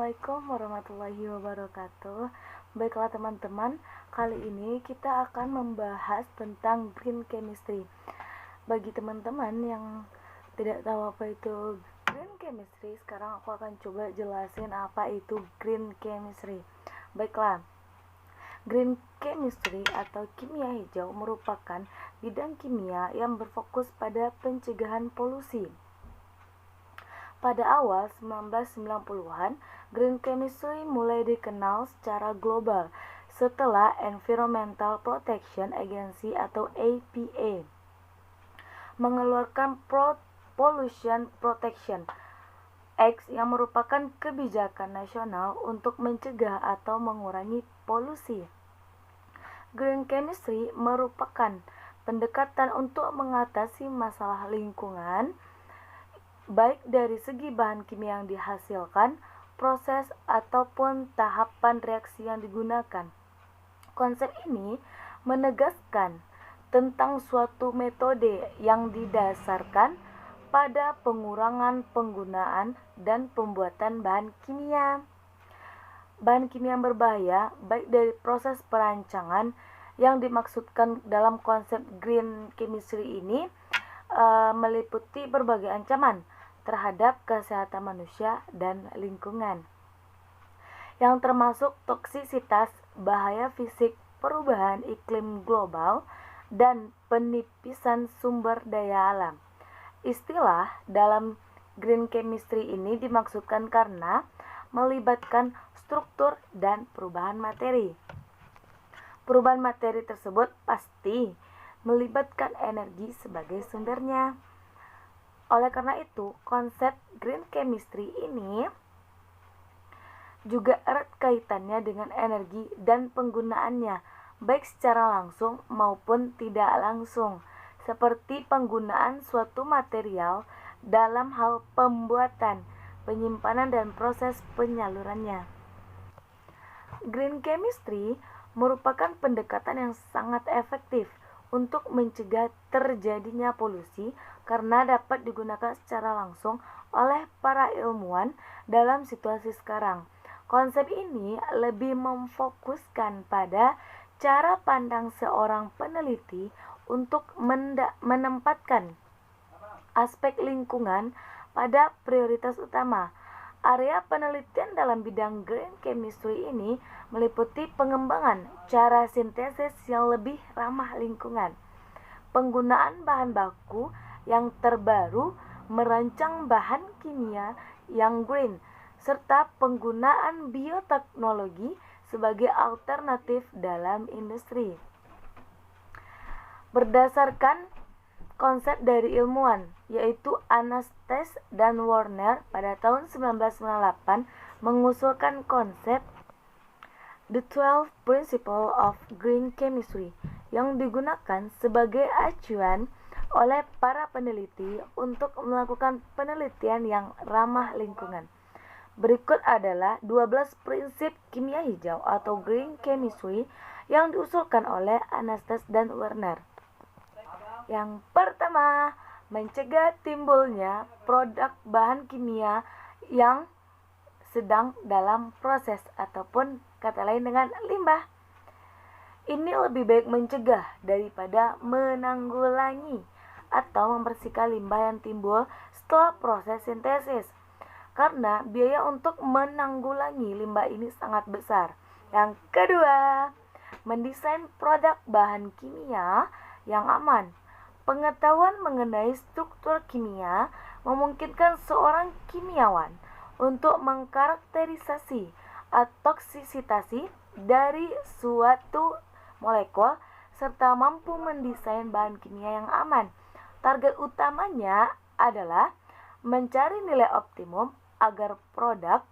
Assalamualaikum warahmatullahi wabarakatuh. Baiklah teman-teman, kali ini kita akan membahas tentang green chemistry. Bagi teman-teman yang tidak tahu apa itu green chemistry, sekarang aku akan coba jelasin apa itu green chemistry. Baiklah, green chemistry atau kimia hijau merupakan bidang kimia yang berfokus pada pencegahan polusi. Pada awal 1990-an, green chemistry mulai dikenal secara global setelah Environmental Protection Agency atau EPA mengeluarkan Pollution Protection Act yang merupakan kebijakan nasional untuk mencegah atau mengurangi polusi. Green chemistry merupakan pendekatan untuk mengatasi masalah lingkungan, baik dari segi bahan kimia yang dihasilkan, proses, ataupun tahapan reaksi yang digunakan. Konsep ini menegaskan tentang suatu metode yang didasarkan pada pengurangan penggunaan dan pembuatan bahan kimia. Bahan kimia yang berbahaya, baik dari proses perancangan yang dimaksudkan dalam konsep green chemistry ini, meliputi berbagai ancaman terhadap kesehatan manusia dan lingkungan, yang termasuk toksisitas, bahaya fisik, perubahan iklim global, dan penipisan sumber daya alam. Istilah dalam green chemistry ini dimaksudkan karena melibatkan struktur dan perubahan materi. Perubahan materi tersebut pasti melibatkan energi sebagai sumbernya. Oleh karena itu, konsep green chemistry ini juga erat kaitannya dengan energi dan penggunaannya, baik secara langsung maupun tidak langsung, seperti penggunaan suatu material dalam hal pembuatan, penyimpanan, dan proses penyalurannya. Green chemistry merupakan pendekatan yang sangat efektif untuk mencegah terjadinya polusi karena dapat digunakan secara langsung oleh para ilmuwan dalam situasi sekarang. Konsep ini lebih memfokuskan pada cara pandang seorang peneliti untuk menempatkan aspek lingkungan pada prioritas utama. Area penelitian dalam bidang green chemistry ini meliputi pengembangan cara sintesis yang lebih ramah lingkungan, penggunaan bahan baku yang terbaru, merancang bahan kimia yang green, serta penggunaan bioteknologi sebagai alternatif dalam industri. Berdasarkan konsep dari ilmuwan, yaitu Anastas dan Warner pada tahun 1998 mengusulkan konsep The 12 Principles of Green Chemistry yang digunakan sebagai acuan oleh para peneliti untuk melakukan penelitian yang ramah lingkungan. Berikut adalah 12 prinsip kimia hijau atau green chemistry yang diusulkan oleh Anastas dan Warner. Yang pertama, mencegah timbulnya produk bahan kimia yang sedang dalam proses ataupun kata lain dengan limbah. Ini lebih baik mencegah daripada menanggulangi atau membersihkan limbah yang timbul setelah proses sintesis, karena biaya untuk menanggulangi limbah ini sangat besar. Yang kedua, mendesain produk bahan kimia yang aman. Pengetahuan mengenai struktur kimia memungkinkan seorang kimiawan untuk mengkarakterisasi toksisitas dari suatu molekul serta mampu mendesain bahan kimia yang aman. Target utamanya adalah mencari nilai optimum agar produk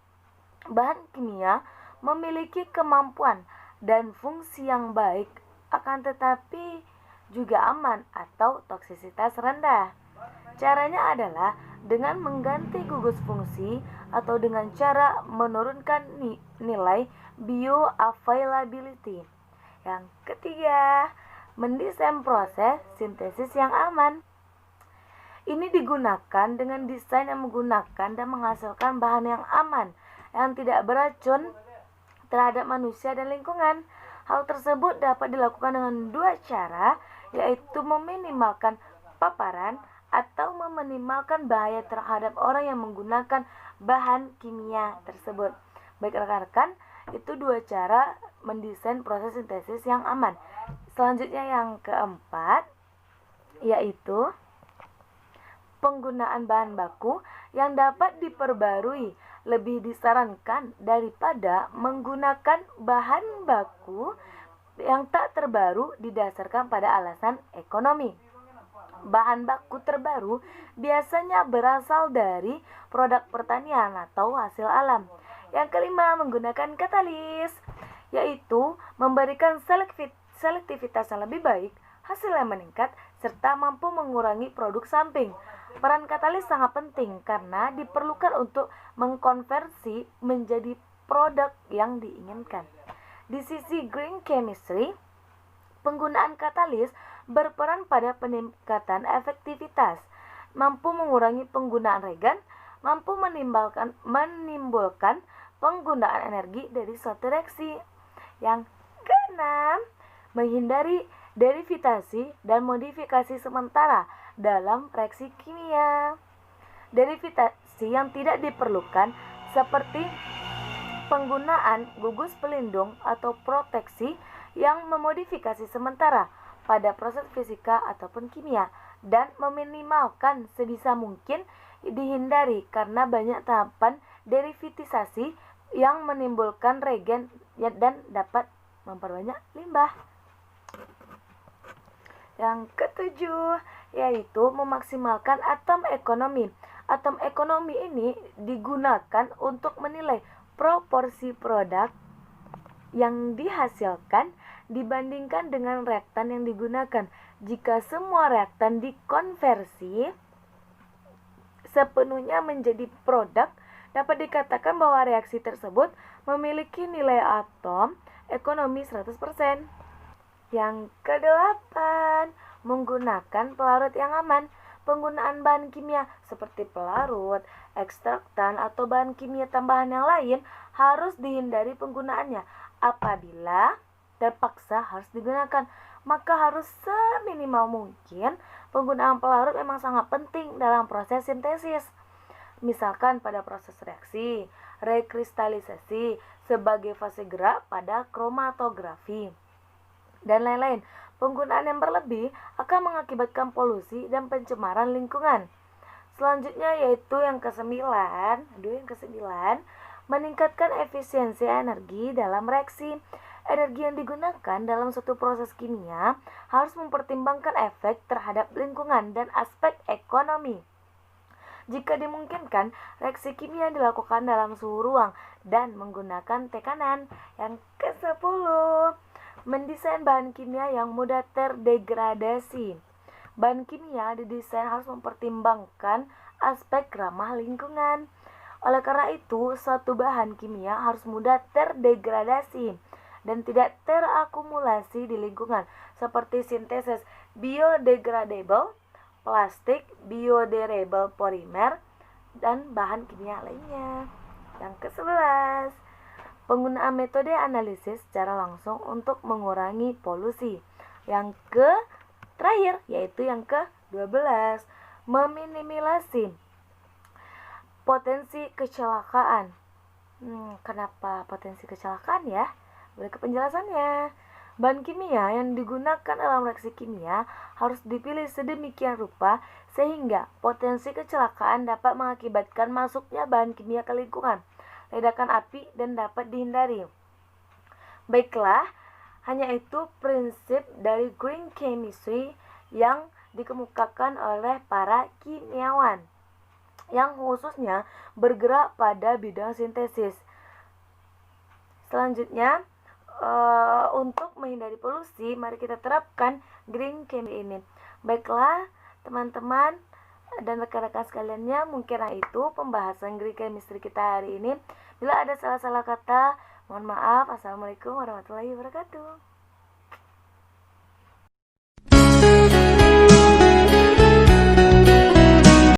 bahan kimia memiliki kemampuan dan fungsi yang baik, akan tetapi juga aman atau toksisitas rendah. Caranya adalah dengan mengganti gugus fungsi atau dengan cara menurunkan nilai bioavailability. Yang ketiga, mendesain proses sintesis yang aman. Ini digunakan dengan desain yang menggunakan dan menghasilkan bahan yang aman yang tidak beracun terhadap manusia dan lingkungan. Hal tersebut dapat dilakukan dengan dua cara, yaitu meminimalkan paparan atau meminimalkan bahaya terhadap orang yang menggunakan bahan kimia tersebut. Baik rekan-rekan, itu dua cara mendesain proses sintesis yang aman. Selanjutnya yang keempat, yaitu penggunaan bahan baku yang dapat diperbarui. Lebih disarankan daripada menggunakan bahan baku yang tak terbaru didasarkan pada alasan ekonomi. Bahan baku terbaru biasanya berasal dari produk pertanian atau hasil alam. Yang kelima, menggunakan katalis, yaitu memberikan selektivitas yang lebih baik, hasil yang meningkat, serta mampu mengurangi produk samping. Peran katalis sangat penting karena diperlukan untuk mengkonversi menjadi produk yang diinginkan. Di sisi green chemistry, penggunaan katalis berperan pada peningkatan efektivitas, mampu mengurangi penggunaan reagen, mampu menimbulkan penggunaan energi dari suatu reaksi. Yang keenam, menghindari derivasi dan modifikasi sementara dalam reaksi kimia. Derivasi yang tidak diperlukan seperti penggunaan gugus pelindung atau proteksi yang memodifikasi sementara pada proses fisika ataupun kimia, dan meminimalkan sebisa mungkin dihindari karena banyak tahapan derivatisasi yang menimbulkan reagen dan dapat memperbanyak limbah. Yang ketujuh, yaitu memaksimalkan atom ekonomi. Atom ekonomi ini digunakan untuk menilai proporsi produk yang dihasilkan dibandingkan dengan reaktan yang digunakan. Jika semua reaktan dikonversi sepenuhnya menjadi produk, dapat dikatakan bahwa reaksi tersebut memiliki nilai atom ekonomi 100%. Yang kedelapan, menggunakan pelarut yang aman. Penggunaan bahan kimia seperti pelarut, ekstraktan, atau bahan kimia tambahan yang lain harus dihindari penggunaannya. Apabila terpaksa harus digunakan, maka harus seminimal mungkin. Penggunaan pelarut memang sangat penting dalam proses sintesis. Misalkan pada proses reaksi, rekristalisasi, sebagai fase gerak pada kromatografi, dan lain-lain. Penggunaan yang berlebih akan mengakibatkan polusi dan pencemaran lingkungan. Selanjutnya yaitu yang kesembilan, meningkatkan efisiensi energi dalam reaksi. Energi yang digunakan dalam suatu proses kimia harus mempertimbangkan efek terhadap lingkungan dan aspek ekonomi. Jika dimungkinkan, reaksi kimia dilakukan dalam suhu ruang dan menggunakan tekanan. Yang ke-10, mendesain bahan kimia yang mudah terdegradasi. Bahan kimia didesain harus mempertimbangkan aspek ramah lingkungan. Oleh karena itu, suatu bahan kimia harus mudah terdegradasi dan tidak terakumulasi di lingkungan, seperti sintesis biodegradable, plastik, biodegradable polimer, dan bahan kimia lainnya. Yang ke-11, penggunaan metode analisis secara langsung untuk mengurangi polusi. Yang terakhir, yaitu yang ke-12, meminimalisasi potensi kecelakaan. Kenapa potensi kecelakaan ya? Berikut penjelasannya. Bahan kimia yang digunakan dalam reaksi kimia harus dipilih sedemikian rupa sehingga potensi kecelakaan dapat mengakibatkan masuknya bahan kimia ke lingkungan, ledakan api, dan dapat dihindari. Baiklah, hanya itu prinsip dari green chemistry yang dikemukakan oleh para kimiawan yang khususnya bergerak pada bidang sintesis. Selanjutnya, untuk menghindari polusi, mari kita terapkan green chemistry ini. Baiklah, teman-teman dan rekan-rekan sekaliannya, mungkin itu pembahasan green chemistry kita hari ini. Bila ada salah-salah kata, mohon maaf. Assalamualaikum warahmatullahi wabarakatuh.